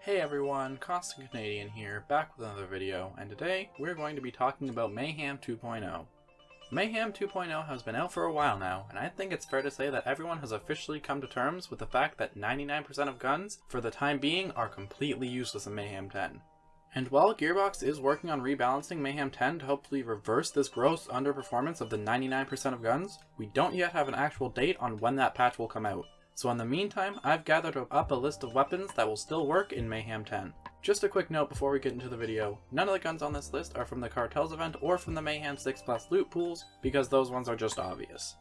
Hey everyone, Constant Canadian here, back with another video, and today we're going to be talking about Mayhem 2.0. Mayhem 2.0 has been out for a while now, and I think it's fair to say that everyone has officially come to terms with the fact that 99% of guns, for the time being, are completely useless in Mayhem 10. And while Gearbox is working on rebalancing Mayhem 10 to hopefully reverse this gross underperformance of the 99% of guns, we don't yet have an actual date on when that patch will come out. So in the meantime, I've gathered up a list of weapons that will still work in Mayhem 10. Just a quick note before we get into the video, none of the guns on this list are from the Cartels event or from the Mayhem 6 Plus loot pools, because those ones are just obvious.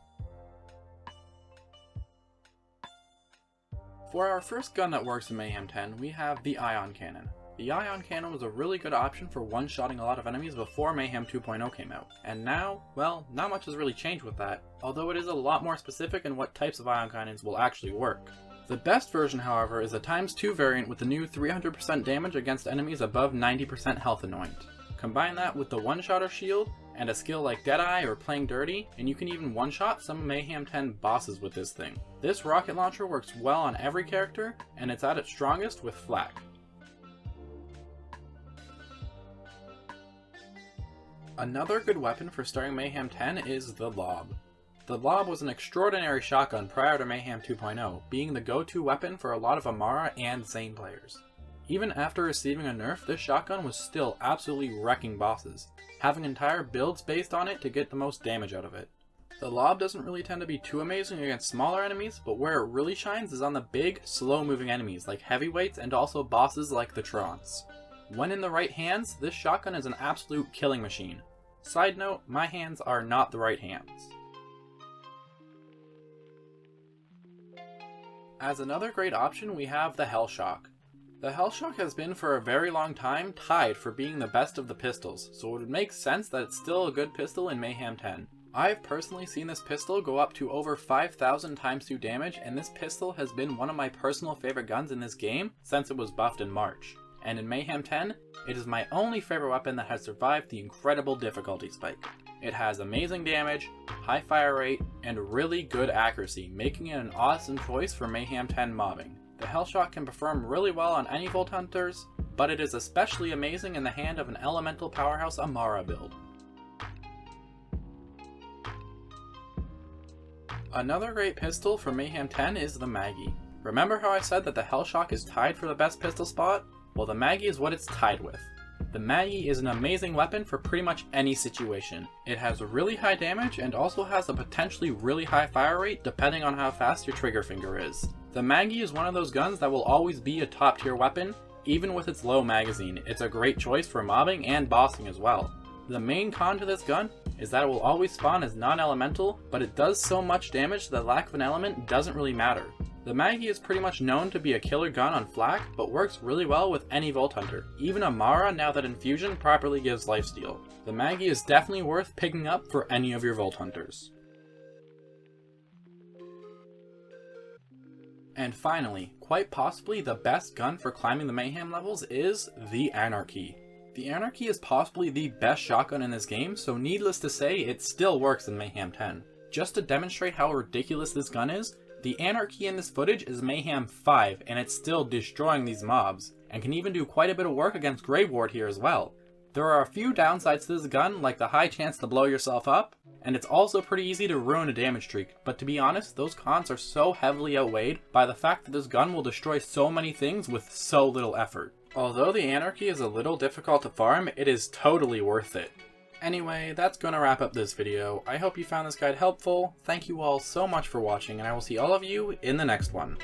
For our first gun that works in Mayhem 10, we have the Ion Cannon. The Ion Cannon was a really good option for one-shotting a lot of enemies before Mayhem 2.0 came out, and now, well, not much has really changed with that, although it is a lot more specific in what types of Ion Cannons will actually work. The best version, however, is a ×2 variant with the new 300% damage against enemies above 90% health annoyant. Combine that with the one-shotter shield, and a skill like Deadeye or Playing Dirty, and you can even one-shot some Mayhem 10 bosses with this thing. This rocket launcher works well on every character, and it's at its strongest with Flak. Another good weapon for starting Mayhem 10 is the Lob. The Lob was an extraordinary shotgun prior to Mayhem 2.0, being the go-to weapon for a lot of Amara and Zane players. Even after receiving a nerf, this shotgun was still absolutely wrecking bosses, having entire builds based on it to get the most damage out of it. The Lob doesn't really tend to be too amazing against smaller enemies, but where it really shines is on the big, slow-moving enemies like heavyweights and also bosses like the Trons. When in the right hands, this shotgun is an absolute killing machine. Side note, my hands are not the right hands. As another great option, we have the Hellshot. The Hellshot has been for a very long time tied for being the best of the pistols, so it would make sense that it's still a good pistol in Mayhem 10. I've personally seen this pistol go up to over 5,000 ×2 damage, and this pistol has been one of my personal favorite guns in this game since it was buffed in March. And in Mayhem 10, it is my only favorite weapon that has survived the incredible difficulty spike. It has amazing damage, high fire rate, and really good accuracy, making it an awesome choice for Mayhem 10 mobbing. The Hellshot can perform really well on any Volt Hunters, but it is especially amazing in the hand of an elemental powerhouse Amara build. Another great pistol for Mayhem 10 is the Maggie. Remember how I said that the Hellshot is tied for the best pistol spot? Well, the Maggie is what it's tied with. The Maggie is an amazing weapon for pretty much any situation. It has really high damage and also has a potentially really high fire rate depending on how fast your trigger finger is. The Maggie is one of those guns that will always be a top tier weapon, even with its low magazine. It's a great choice for mobbing and bossing as well. The main con to this gun is that it will always spawn as non-elemental, but it does so much damage that the lack of an element doesn't really matter. The Maggie is pretty much known to be a killer gun on Flak, but works really well with any Volt Hunter, even Amara now that Infusion properly gives lifesteal. The Maggie is definitely worth picking up for any of your Volt Hunters. And finally, quite possibly the best gun for climbing the Mayhem levels is the Anarchy. The Anarchy is possibly the best shotgun in this game, so needless to say, it still works in Mayhem 10. Just to demonstrate how ridiculous this gun is, the Anarchy in this footage is Mayhem 5, and it's still destroying these mobs, and can even do quite a bit of work against Grave Ward here as well. There are a few downsides to this gun, like the high chance to blow yourself up, and it's also pretty easy to ruin a damage streak, but to be honest, those cons are so heavily outweighed by the fact that this gun will destroy so many things with so little effort. Although the Anarchy is a little difficult to farm, it is totally worth it. Anyway, that's gonna wrap up this video. I hope you found this guide helpful. Thank you all so much for watching, and I will see all of you in the next one.